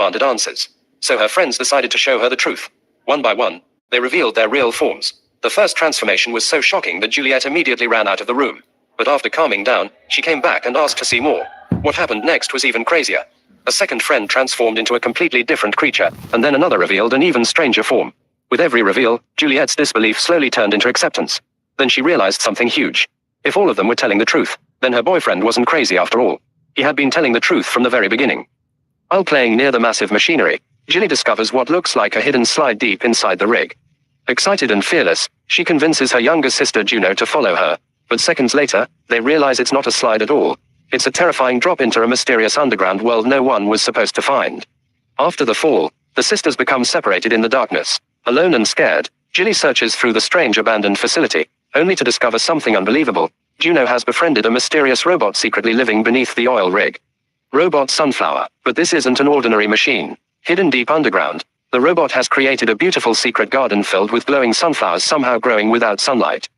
demanded answers. So her friends decided to show her the truth. One by one, they revealed their real forms. The first transformation was so shocking that Juliet immediately ran out of the room. But after calming down, she came back and asked to see more. What happened next was even crazier. A second friend transformed into a completely different creature, and then another revealed an even stranger form. With every reveal, Juliet's disbelief slowly turned into acceptance. Then she realized something huge. If all of them were telling the truth, then her boyfriend wasn't crazy after all. He had been telling the truth from the very beginning. While playing near the massive machinery, Julie discovers what looks like a hidden slide deep inside the rig. Excited and fearless, she convinces her younger sister Juno to follow her, but seconds later, they realize it's not a slide at all. It's a terrifying drop into a mysterious underground world no one was supposed to find. After the fall, the sisters become separated in the darkness. Alone and scared, Julie searches through the strange abandoned facility, only to discover something unbelievable. Juno has befriended a mysterious robot secretly living beneath the oil rig. Robot Sunflower, but this isn't an ordinary machine. Hidden deep underground, the robot has created a beautiful secret garden filled with glowing sunflowers somehow growing without sunlight.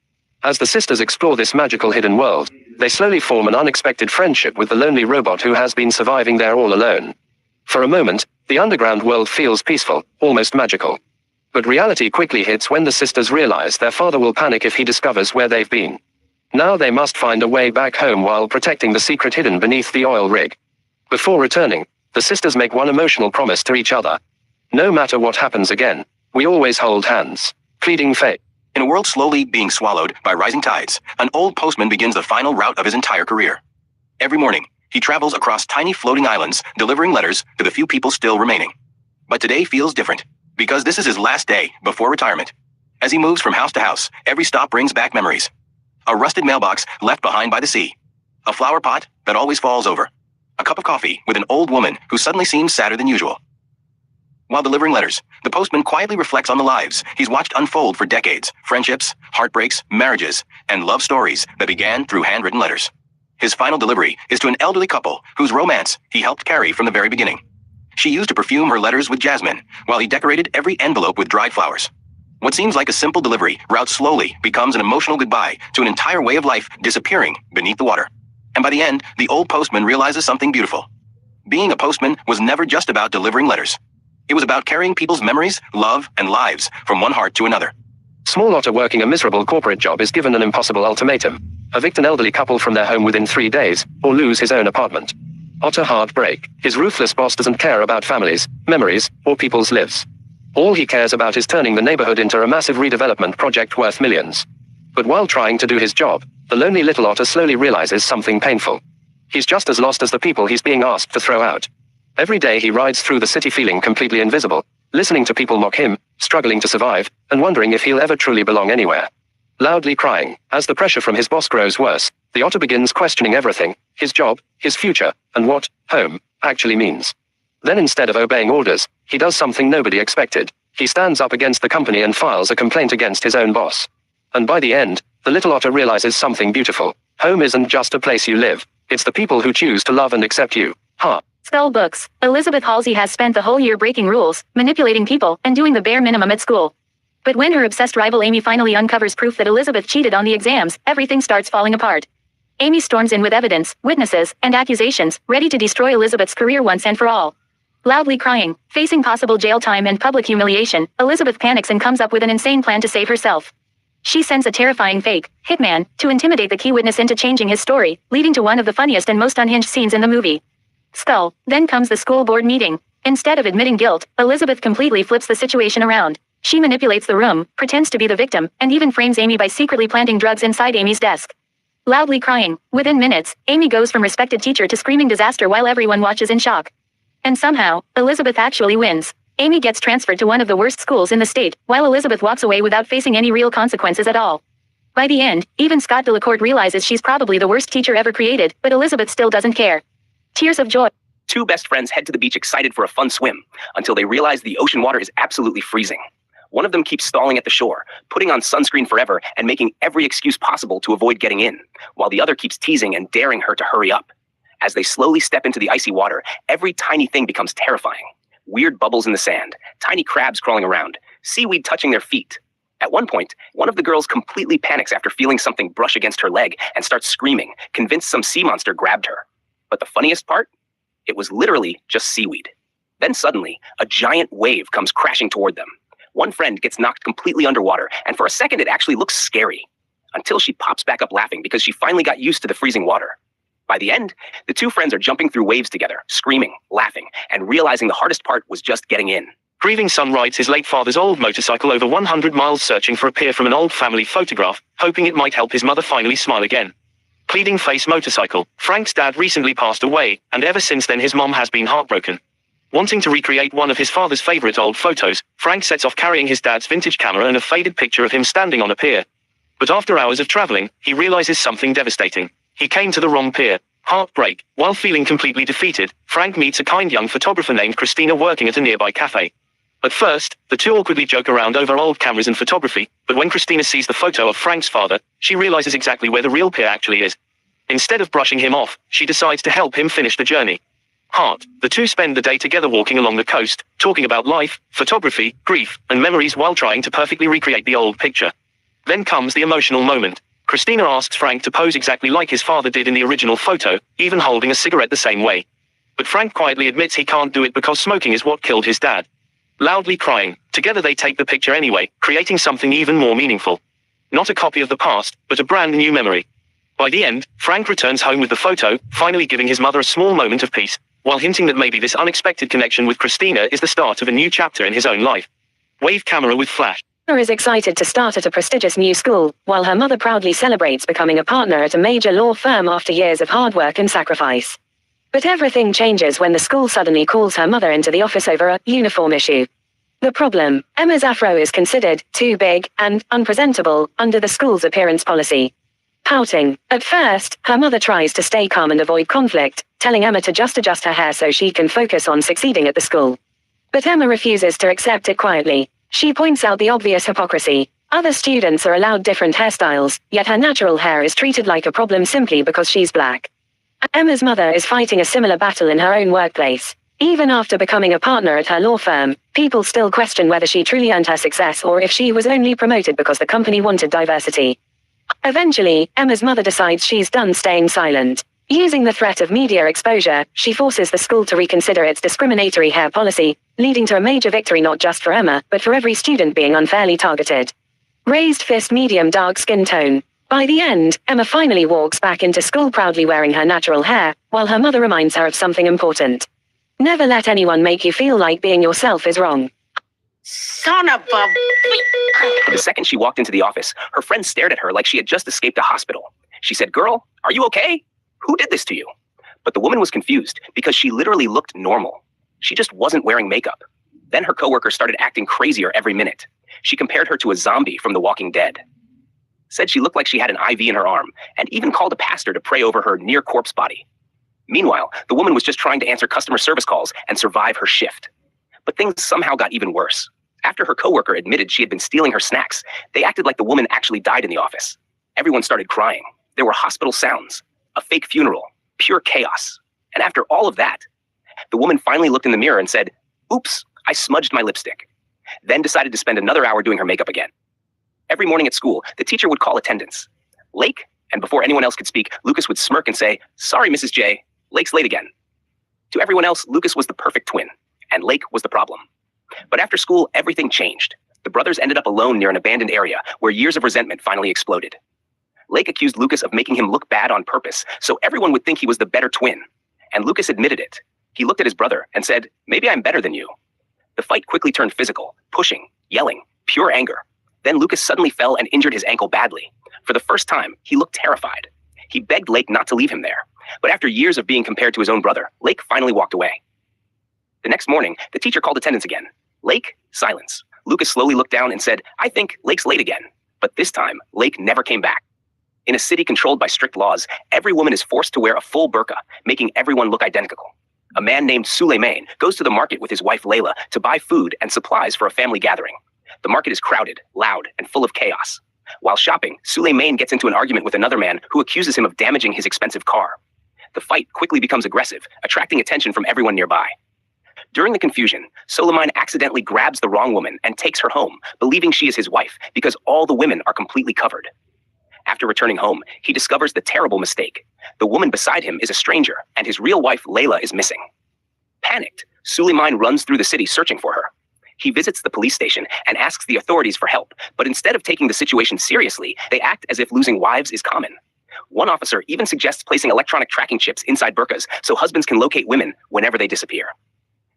As the sisters explore this magical hidden world, they slowly form an unexpected friendship with the lonely robot who has been surviving there all alone. For a moment, the underground world feels peaceful, almost magical. But reality quickly hits when the sisters realize their father will panic if he discovers where they've been. Now they must find a way back home while protecting the secret hidden beneath the oil rig. Before returning, the sisters make one emotional promise to each other. No matter what happens again, we always hold hands, pleading fate. In a world slowly being swallowed by rising tides, an old postman begins the final route of his entire career. Every morning, he travels across tiny floating islands, delivering letters to the few people still remaining. But today feels different, because this is his last day before retirement. As he moves from house to house, every stop brings back memories. A rusted mailbox left behind by the sea. A flower pot that always falls over. A cup of coffee with an old woman who suddenly seems sadder than usual. While delivering letters, the postman quietly reflects on the lives he's watched unfold for decades, friendships, heartbreaks, marriages, and love stories that began through handwritten letters. His final delivery is to an elderly couple whose romance he helped carry from the very beginning. She used to perfume her letters with jasmine, while he decorated every envelope with dried flowers. What seems like a simple delivery route slowly becomes an emotional goodbye to an entire way of life disappearing beneath the water. And by the end, the old postman realizes something beautiful. Being a postman was never just about delivering letters. It was about carrying people's memories, love, and lives from one heart to another. Small Otter, working a miserable corporate job, is given an impossible ultimatum: evict an elderly couple from their home within 3 days, or lose his own apartment. Otter heartbreak. His ruthless boss doesn't care about families, memories, or people's lives. All he cares about is turning the neighborhood into a massive redevelopment project worth millions. But while trying to do his job, the lonely little otter slowly realizes something painful. He's just as lost as the people he's being asked to throw out. Every day he rides through the city feeling completely invisible, listening to people mock him, struggling to survive, and wondering if he'll ever truly belong anywhere. Loudly crying, as the pressure from his boss grows worse, the otter begins questioning everything: his job, his future, and what home actually means. Then instead of obeying orders, he does something nobody expected. He stands up against the company and files a complaint against his own boss. And by the end, the little otter realizes something beautiful. Home isn't just a place you live, it's the people who choose to love and accept you. Skull Books. Elizabeth Halsey has spent the whole year breaking rules, manipulating people, and doing the bare minimum at school. But when her obsessed rival Amy finally uncovers proof that Elizabeth cheated on the exams, everything starts falling apart. Amy storms in with evidence, witnesses, and accusations, ready to destroy Elizabeth's career once and for all. Loudly crying, facing possible jail time and public humiliation, Elizabeth panics and comes up with an insane plan to save herself. She sends a terrifying fake hitman to intimidate the key witness into changing his story, leading to one of the funniest and most unhinged scenes in the movie. Skull. Then comes the school board meeting. Instead of admitting guilt, Elizabeth completely flips the situation around. She manipulates the room, pretends to be the victim, and even frames Amy by secretly planting drugs inside Amy's desk. Loudly crying, within minutes, Amy goes from respected teacher to screaming disaster while everyone watches in shock. And somehow, Elizabeth actually wins. Amy gets transferred to one of the worst schools in the state, while Elizabeth walks away without facing any real consequences at all. By the end, even Scott Delacourt realizes she's probably the worst teacher ever created, but Elizabeth still doesn't care. Tears of joy. Two best friends head to the beach excited for a fun swim, until they realize the ocean water is absolutely freezing. One of them keeps stalling at the shore, putting on sunscreen forever and making every excuse possible to avoid getting in, while the other keeps teasing and daring her to hurry up. As they slowly step into the icy water, every tiny thing becomes terrifying. Weird bubbles in the sand, tiny crabs crawling around, seaweed touching their feet. At one point, one of the girls completely panics after feeling something brush against her leg and starts screaming, convinced some sea monster grabbed her. But the funniest part? It was literally just seaweed. Then suddenly, a giant wave comes crashing toward them. One friend gets knocked completely underwater, and for a second it actually looks scary, until she pops back up laughing because she finally got used to the freezing water. By the end, the two friends are jumping through waves together, screaming, laughing, and realizing the hardest part was just getting in. Grieving son rides his late father's old motorcycle over 100 miles searching for a peer from an old family photograph, hoping it might help his mother finally smile again. Pleading face motorcycle. Frank's dad recently passed away, and ever since then his mom has been heartbroken. Wanting to recreate one of his father's favorite old photos, Frank sets off carrying his dad's vintage camera and a faded picture of him standing on a pier. But after hours of traveling, he realizes something devastating. He came to the wrong pier. Heartbreak. While feeling completely defeated, Frank meets a kind young photographer named Christina working at a nearby cafe. At first, the two awkwardly joke around over old cameras and photography, but when Christina sees the photo of Frank's father, she realizes exactly where the real pier actually is. Instead of brushing him off, she decides to help him finish the journey. Heart. The two spend the day together walking along the coast, talking about life, photography, grief, and memories while trying to perfectly recreate the old picture. Then comes the emotional moment. Christina asks Frank to pose exactly like his father did in the original photo, even holding a cigarette the same way. But Frank quietly admits he can't do it because smoking is what killed his dad. Loudly crying, together they take the picture anyway, creating something even more meaningful. Not a copy of the past, but a brand new memory. By the end, Frank returns home with the photo, finally giving his mother a small moment of peace, while hinting that maybe this unexpected connection with Christina is the start of a new chapter in his own life. Wave camera with flash. Emma is excited to start at a prestigious new school, while her mother proudly celebrates becoming a partner at a major law firm after years of hard work and sacrifice. But everything changes when the school suddenly calls her mother into the office over a uniform issue. The problem: Emma's afro is considered too big and unpresentable under the school's appearance policy. Pouting. At first, her mother tries to stay calm and avoid conflict, telling Emma to just adjust her hair so she can focus on succeeding at the school. But Emma refuses to accept it quietly. She points out the obvious hypocrisy. Other students are allowed different hairstyles, yet her natural hair is treated like a problem simply because she's black. Emma's mother is fighting a similar battle in her own workplace. Even after becoming a partner at her law firm, people still question whether she truly earned her success or if she was only promoted because the company wanted diversity. Eventually, Emma's mother decides she's done staying silent. Using the threat of media exposure, she forces the school to reconsider its discriminatory hair policy, leading to a major victory not just for Emma, but for every student being unfairly targeted. Raised fist medium dark skin tone. By the end, Emma finally walks back into school proudly wearing her natural hair, while her mother reminds her of something important. Never let anyone make you feel like being yourself is wrong. Son of a... The second she walked into the office, her friend stared at her like she had just escaped a hospital. She said, "Girl, are you okay? Who did this to you?" But the woman was confused because she literally looked normal. She just wasn't wearing makeup. Then her coworker started acting crazier every minute. She compared her to a zombie from The Walking Dead. Said she looked like she had an IV in her arm, and even called a pastor to pray over her near corpse body. Meanwhile, the woman was just trying to answer customer service calls and survive her shift. But things somehow got even worse. After her coworker admitted she had been stealing her snacks, they acted like the woman actually died in the office. Everyone started crying. There were hospital sounds, a fake funeral, pure chaos. And after all of that, the woman finally looked in the mirror and said, "Oops, I smudged my lipstick." Then decided to spend another hour doing her makeup again. Every morning at school, the teacher would call attendance. "Lake?" And before anyone else could speak, Lucas would smirk and say, "Sorry, Mrs. J, Lake's late again." To everyone else, Lucas was the perfect twin, and Lake was the problem. But after school, everything changed. The brothers ended up alone near an abandoned area where years of resentment finally exploded. Lake accused Lucas of making him look bad on purpose, so everyone would think he was the better twin. And Lucas admitted it. He looked at his brother and said, "Maybe I'm better than you." The fight quickly turned physical, pushing, yelling, pure anger. Then Lucas suddenly fell and injured his ankle badly. For the first time, he looked terrified. He begged Lake not to leave him there. But after years of being compared to his own brother, Lake finally walked away. The next morning, the teacher called attendance again. "Lake?" Silence. Lucas slowly looked down and said, "I think Lake's late again." But this time, Lake never came back. In a city controlled by strict laws, every woman is forced to wear a full burqa, making everyone look identical. A man named Suleiman goes to the market with his wife Layla to buy food and supplies for a family gathering. The market is crowded, loud, and full of chaos. While shopping, Suleiman gets into an argument with another man who accuses him of damaging his expensive car. The fight quickly becomes aggressive, attracting attention from everyone nearby. During the confusion, Suleiman accidentally grabs the wrong woman and takes her home, believing she is his wife because all the women are completely covered. After returning home, he discovers the terrible mistake. The woman beside him is a stranger, and his real wife Layla is missing. Panicked, Suleiman runs through the city searching for her. He visits the police station and asks the authorities for help, but instead of taking the situation seriously, they act as if losing wives is common. One officer even suggests placing electronic tracking chips inside burqas so husbands can locate women whenever they disappear.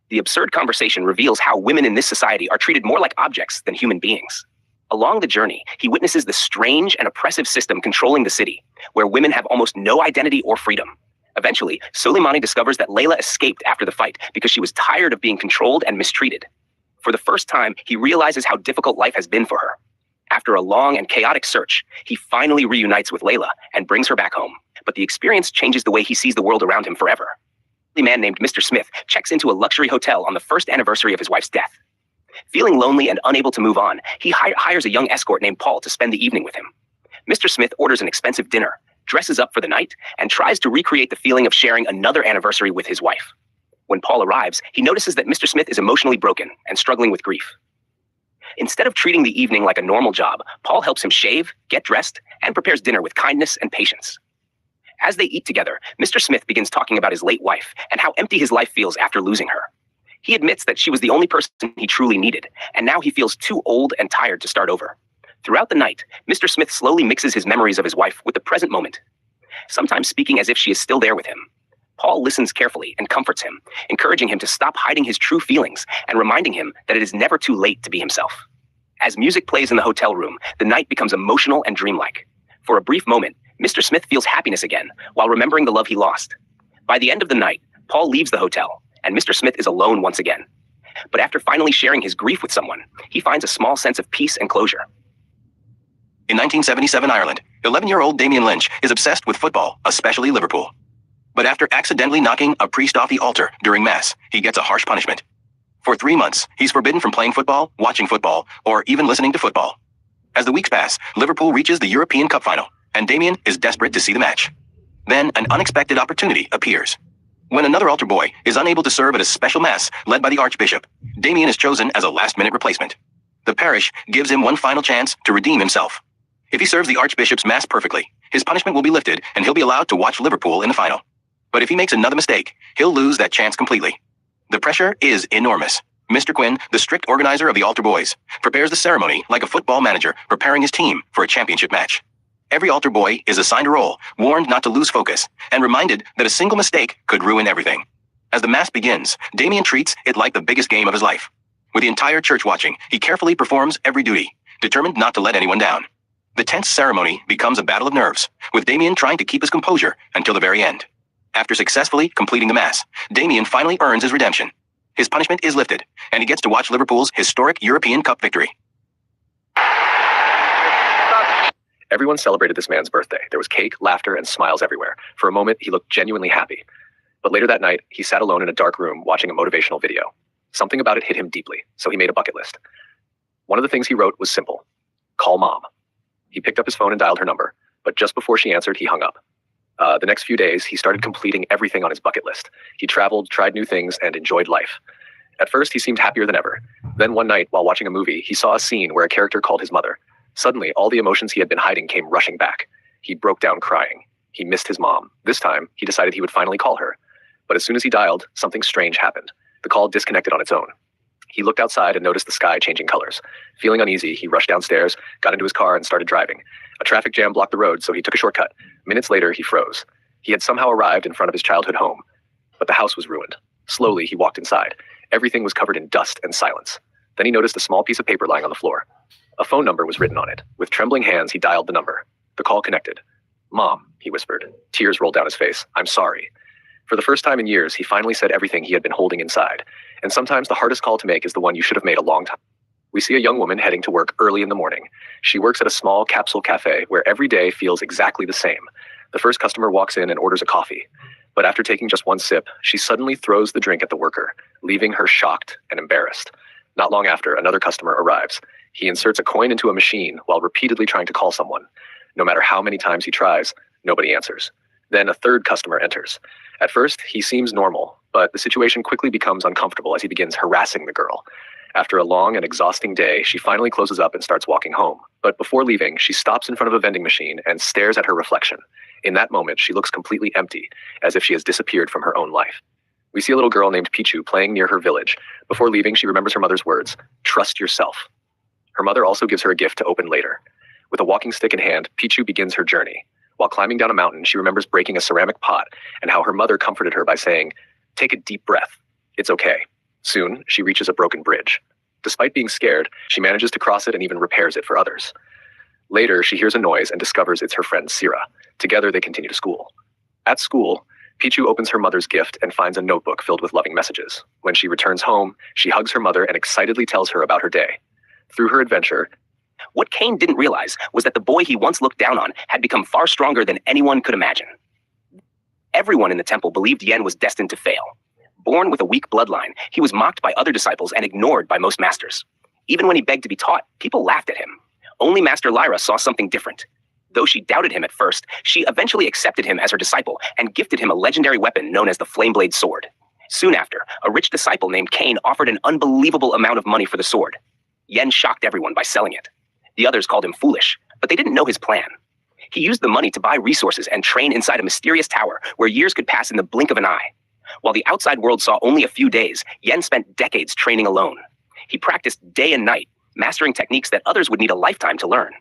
The absurd conversation reveals how women in this society are treated more like objects than human beings. Along the journey, he witnesses the strange and oppressive system controlling the city, where women have almost no identity or freedom. Eventually, Soleimani discovers that Layla escaped after the fight because she was tired of being controlled and mistreated. For the first time, he realizes how difficult life has been for her. After a long and chaotic search, he finally reunites with Layla and brings her back home. But the experience changes the way he sees the world around him forever. A man named Mr. Smith checks into a luxury hotel on the first anniversary of his wife's death. Feeling lonely and unable to move on, he hires a young escort named Paul to spend the evening with him. Mr. Smith orders an expensive dinner, dresses up for the night, and tries to recreate the feeling of sharing another anniversary with his wife. When Paul arrives, he notices that Mr. Smith is emotionally broken and struggling with grief. Instead of treating the evening like a normal job, Paul helps him shave, get dressed, and prepares dinner with kindness and patience. As they eat together, Mr. Smith begins talking about his late wife and how empty his life feels after losing her. He admits that she was the only person he truly needed, and now he feels too old and tired to start over. Throughout the night, Mr. Smith slowly mixes his memories of his wife with the present moment, sometimes speaking as if she is still there with him. Paul listens carefully and comforts him, encouraging him to stop hiding his true feelings and reminding him that it is never too late to be himself. As music plays in the hotel room, the night becomes emotional and dreamlike. For a brief moment, Mr. Smith feels happiness again while remembering the love he lost. By the end of the night, Paul leaves the hotel, and Mr. Smith is alone once again. But after finally sharing his grief with someone, he finds a small sense of peace and closure. In 1977 Ireland, 11-year-old Damien Lynch is obsessed with football, especially Liverpool. But after accidentally knocking a priest off the altar during Mass, he gets a harsh punishment. For 3 months, he's forbidden from playing football, watching football, or even listening to football. As the weeks pass, Liverpool reaches the European Cup final, and Damien is desperate to see the match. Then, an unexpected opportunity appears. When another altar boy is unable to serve at a special Mass led by the Archbishop, Damien is chosen as a last-minute replacement. The parish gives him one final chance to redeem himself. If he serves the Archbishop's Mass perfectly, his punishment will be lifted and he'll be allowed to watch Liverpool in the final. But if he makes another mistake, he'll lose that chance completely. The pressure is enormous. Mr. Quinn, the strict organizer of the altar boys, prepares the ceremony like a football manager preparing his team for a championship match. Every altar boy is assigned a role, warned not to lose focus, and reminded that a single mistake could ruin everything. As the Mass begins, Damien treats it like the biggest game of his life. With the entire church watching, he carefully performs every duty, determined not to let anyone down. The tense ceremony becomes a battle of nerves, with Damien trying to keep his composure until the very end. After successfully completing the Mass, Damien finally earns his redemption. His punishment is lifted, and he gets to watch Liverpool's historic European Cup victory. Everyone celebrated this man's birthday. There was cake, laughter, and smiles everywhere. For a moment, he looked genuinely happy. But later that night, he sat alone in a dark room watching a motivational video. Something about it hit him deeply, so he made a bucket list. One of the things he wrote was simple: call mom. He picked up his phone and dialed her number, but just before she answered, he hung up. The next few days, he started completing everything on his bucket list. He traveled, tried new things, and enjoyed life. At first, he seemed happier than ever. Then one night, while watching a movie, he saw a scene where a character called his mother. Suddenly, all the emotions he had been hiding came rushing back. He broke down crying. He missed his mom. This time, he decided he would finally call her. But as soon as he dialed, something strange happened. The call disconnected on its own. He looked outside and noticed the sky changing colors. Feeling uneasy, he rushed downstairs, got into his car, and started driving. A traffic jam blocked the road, so he took a shortcut. Minutes later, he froze. He had somehow arrived in front of his childhood home. But the house was ruined. Slowly, he walked inside. Everything was covered in dust and silence. Then he noticed a small piece of paper lying on the floor. A phone number was written on it. With trembling hands, he dialed the number. The call connected. "Mom," he whispered. Tears rolled down his face. "I'm sorry." For the first time in years, he finally said everything he had been holding inside. And sometimes the hardest call to make is the one you should have made a long time. We see a young woman heading to work early in the morning. She works at a small capsule cafe where every day feels exactly the same. The first customer walks in and orders a coffee. But after taking just one sip, she suddenly throws the drink at the worker, leaving her shocked and embarrassed. Not long after, another customer arrives. He inserts a coin into a machine while repeatedly trying to call someone. No matter how many times he tries, nobody answers. Then a third customer enters. At first, he seems normal, but the situation quickly becomes uncomfortable as he begins harassing the girl. After a long and exhausting day, she finally closes up and starts walking home. But before leaving, she stops in front of a vending machine and stares at her reflection. In that moment, she looks completely empty, as if she has disappeared from her own life. We see a little girl named Pichu playing near her village. Before leaving, she remembers her mother's words, "Trust yourself." Her mother also gives her a gift to open later. With a walking stick in hand, Pichu begins her journey. While climbing down a mountain, she remembers breaking a ceramic pot and how her mother comforted her by saying, "Take a deep breath. It's okay." Soon, she reaches a broken bridge. Despite being scared, she manages to cross it and even repairs it for others. Later, she hears a noise and discovers it's her friend Sira. Together, they continue to school. At school, Pichu opens her mother's gift and finds a notebook filled with loving messages. When she returns home, she hugs her mother and excitedly tells her about her day. Through her adventure, What Cain didn't realize was that the boy he once looked down on had become far stronger than anyone could imagine. Everyone in the temple believed Yen was destined to fail. Born with a weak bloodline, he was mocked by other disciples and ignored by most masters. Even when he begged to be taught, people laughed at him. Only Master Lyra saw something different. Though she doubted him at first, she eventually accepted him as her disciple and gifted him a legendary weapon known as the Flameblade Sword. Soon after, a rich disciple named Cain offered an unbelievable amount of money for the sword. Yen shocked everyone by selling it. The others called him foolish, but they didn't know his plan. He used the money to buy resources and train inside a mysterious tower where years could pass in the blink of an eye. While the outside world saw only a few days, Yen spent decades training alone. He practiced day and night, mastering techniques that others would need a lifetime to learn.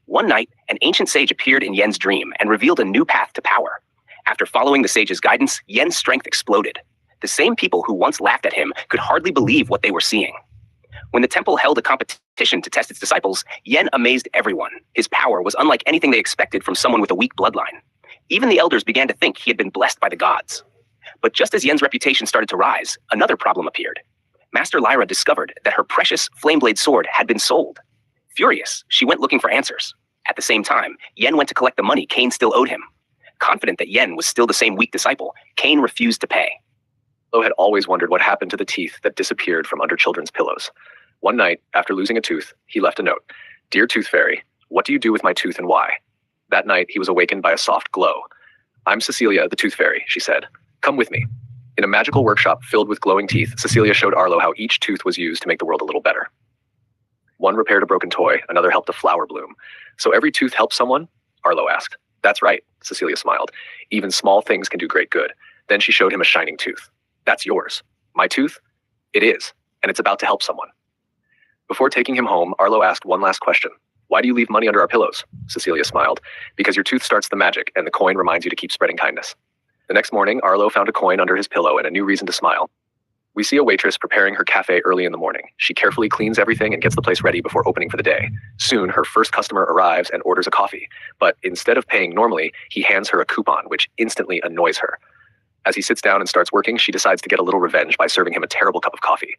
One night, an ancient sage appeared in Yen's dream and revealed a new path to power. After following the sage's guidance, Yen's strength exploded. The same people who once laughed at him could hardly believe what they were seeing. When the temple held a competition to test its disciples, Yen amazed everyone. His power was unlike anything they expected from someone with a weak bloodline. Even the elders began to think he had been blessed by the gods. But just as Yen's reputation started to rise, another problem appeared. Master Lyra discovered that her precious Flameblade sword had been sold. Furious, she went looking for answers. At the same time, Yen went to collect the money Cain still owed him. Confident that Yen was still the same weak disciple, Cain refused to pay. Lo had always wondered what happened to the teeth that disappeared from under children's pillows. One night, after losing a tooth, he left a note. "Dear Tooth Fairy, what do you do with my tooth and why?" That night, he was awakened by a soft glow. "I'm Cecilia, the Tooth Fairy," she said. "Come with me." In a magical workshop filled with glowing teeth, Cecilia showed Arlo how each tooth was used to make the world a little better. One repaired a broken toy, another helped a flower bloom. "So every tooth helps someone?" Arlo asked. "That's right," Cecilia smiled. "Even small things can do great good." Then she showed him a shining tooth. "That's yours." "My tooth?" "It is, and it's about to help someone." Before taking him home, Arlo asked one last question. "Why do you leave money under our pillows?" Cecilia smiled. "Because your tooth starts the magic, and the coin reminds you to keep spreading kindness." The next morning, Arlo found a coin under his pillow and a new reason to smile. We see a waitress preparing her cafe early in the morning. She carefully cleans everything and gets the place ready before opening for the day. Soon, her first customer arrives and orders a coffee. But instead of paying normally, he hands her a coupon, which instantly annoys her. As he sits down and starts working, she decides to get a little revenge by serving him a terrible cup of coffee.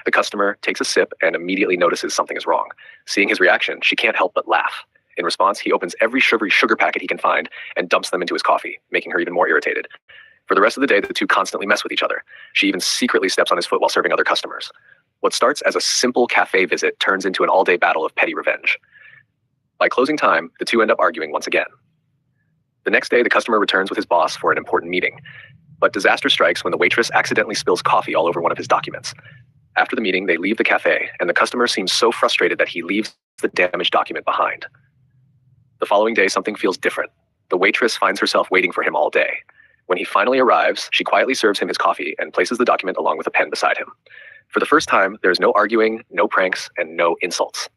The customer takes a sip and immediately notices something is wrong. Seeing his reaction, she can't help but laugh. In response, he opens every sugary sugar packet he can find and dumps them into his coffee, making her even more irritated. For the rest of the day, the two constantly mess with each other. She even secretly steps on his foot while serving other customers. What starts as a simple cafe visit turns into an all-day battle of petty revenge. By closing time, the two end up arguing once again. The next day, the customer returns with his boss for an important meeting. But disaster strikes when the waitress accidentally spills coffee all over one of his documents. After the meeting, they leave the cafe, and the customer seems so frustrated that he leaves the damaged document behind. The following day, something feels different. The waitress finds herself waiting for him all day. When he finally arrives, she quietly serves him his coffee and places the document along with a pen beside him. For the first time, there's no arguing, no pranks, and no insults.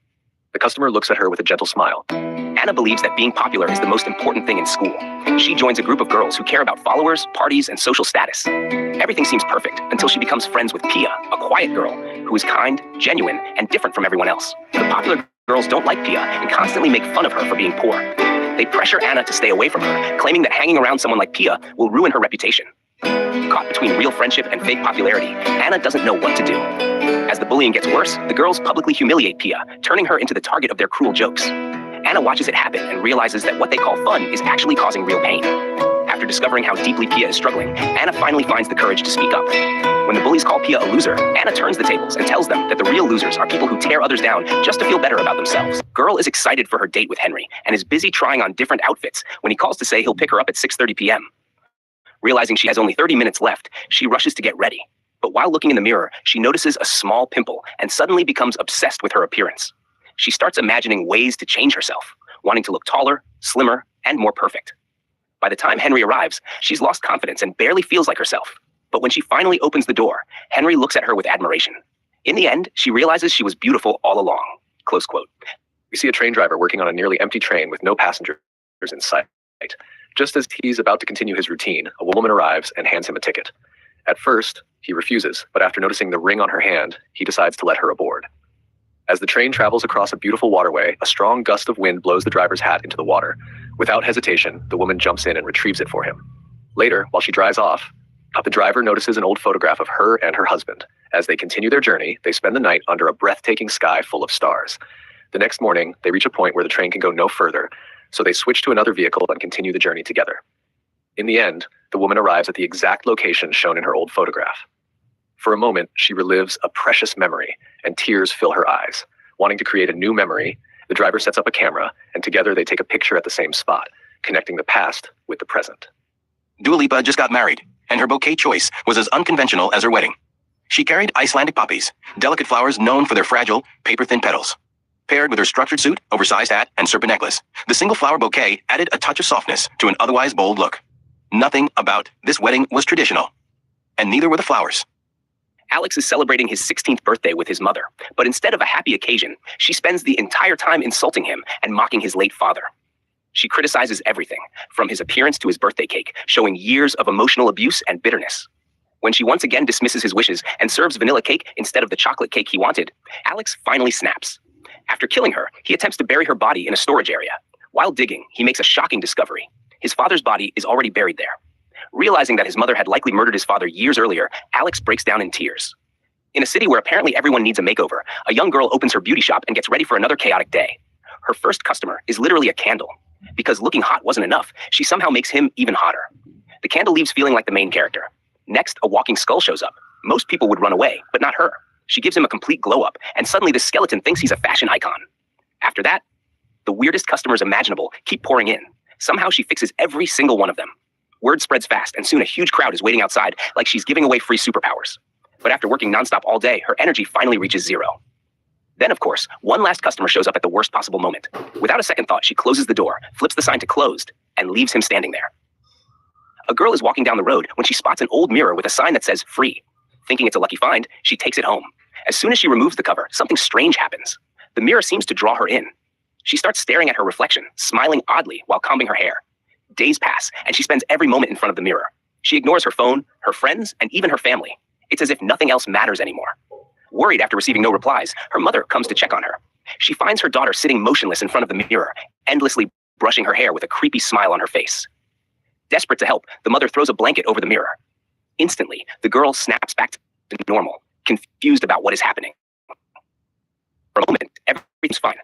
The customer looks at her with a gentle smile. Anna believes that being popular is the most important thing in school. She joins a group of girls who care about followers, parties, and social status. Everything seems perfect until she becomes friends with Pia, a quiet girl who is kind, genuine, and different from everyone else. The popular girls don't like Pia and constantly make fun of her for being poor. They pressure Anna to stay away from her, claiming that hanging around someone like Pia will ruin her reputation. Caught between real friendship and fake popularity, Anna doesn't know what to do. As the bullying gets worse, the girls publicly humiliate Pia, turning her into the target of their cruel jokes. Anna watches it happen and realizes that what they call fun is actually causing real pain. After discovering how deeply Pia is struggling, Anna finally finds the courage to speak up. When the bullies call Pia a loser, Anna turns the tables and tells them that the real losers are people who tear others down just to feel better about themselves. Girl is excited for her date with Henry and is busy trying on different outfits when he calls to say he'll pick her up at 6:30 p.m. Realizing she has only 30 minutes left, she rushes to get ready. But while looking in the mirror, she notices a small pimple and suddenly becomes obsessed with her appearance. She starts imagining ways to change herself, wanting to look taller, slimmer, and more perfect. By the time Henry arrives, she's lost confidence and barely feels like herself. But when she finally opens the door, Henry looks at her with admiration. In the end, she realizes she was beautiful all along. Close quote. We see a train driver working on a nearly empty train with no passengers in sight. Just as he's about to continue his routine, a woman arrives and hands him a ticket. At first, he refuses, but after noticing the ring on her hand, he decides to let her aboard. As the train travels across a beautiful waterway, a strong gust of wind blows the driver's hat into the water. Without hesitation, the woman jumps in and retrieves it for him. Later, while she drives off, the driver notices an old photograph of her and her husband. As they continue their journey, they spend the night under a breathtaking sky full of stars. The next morning, they reach a point where the train can go no further, so they switch to another vehicle and continue the journey together. In the end, the woman arrives at the exact location shown in her old photograph. For a moment, she relives a precious memory, and tears fill her eyes. Wanting to create a new memory, the driver sets up a camera, and together they take a picture at the same spot, connecting the past with the present. Dua Lipa just got married, and her bouquet choice was as unconventional as her wedding. She carried Icelandic poppies, delicate flowers known for their fragile, paper-thin petals. Paired with her structured suit, oversized hat, and serpent necklace, the single flower bouquet added a touch of softness to an otherwise bold look. Nothing about this wedding was traditional, and neither were the flowers. Alex is celebrating his 16th birthday with his mother, but instead of a happy occasion, she spends the entire time insulting him and mocking his late father. She criticizes everything, from his appearance to his birthday cake, showing years of emotional abuse and bitterness. When she once again dismisses his wishes and serves vanilla cake instead of the chocolate cake he wanted, Alex finally snaps. After killing her, he attempts to bury her body in a storage area. While digging, he makes a shocking discovery. His father's body is already buried there. Realizing that his mother had likely murdered his father years earlier, Alex breaks down in tears. In a city where apparently everyone needs a makeover, a young girl opens her beauty shop and gets ready for another chaotic day. Her first customer is literally a candle. Because looking hot wasn't enough, she somehow makes him even hotter. The candle leaves feeling like the main character. Next, a walking skull shows up. Most people would run away, but not her. She gives him a complete glow-up, and suddenly the skeleton thinks he's a fashion icon. After that, the weirdest customers imaginable keep pouring in. Somehow she fixes every single one of them. Word spreads fast, and soon a huge crowd is waiting outside like she's giving away free superpowers. But after working nonstop all day, her energy finally reaches zero. Then, of course, one last customer shows up at the worst possible moment. Without a second thought, she closes the door, flips the sign to closed, and leaves him standing there. A girl is walking down the road when she spots an old mirror with a sign that says free. Thinking it's a lucky find, she takes it home. As soon as she removes the cover, something strange happens. The mirror seems to draw her in. She starts staring at her reflection, smiling oddly while combing her hair. Days pass, and she spends every moment in front of the mirror. She ignores her phone, her friends, and even her family. It's as if nothing else matters anymore. Worried after receiving no replies, her mother comes to check on her. She finds her daughter sitting motionless in front of the mirror, endlessly brushing her hair with a creepy smile on her face. Desperate to help, the mother throws a blanket over the mirror. Instantly, the girl snaps back to normal, confused about what is happening. For a moment, everything's fine.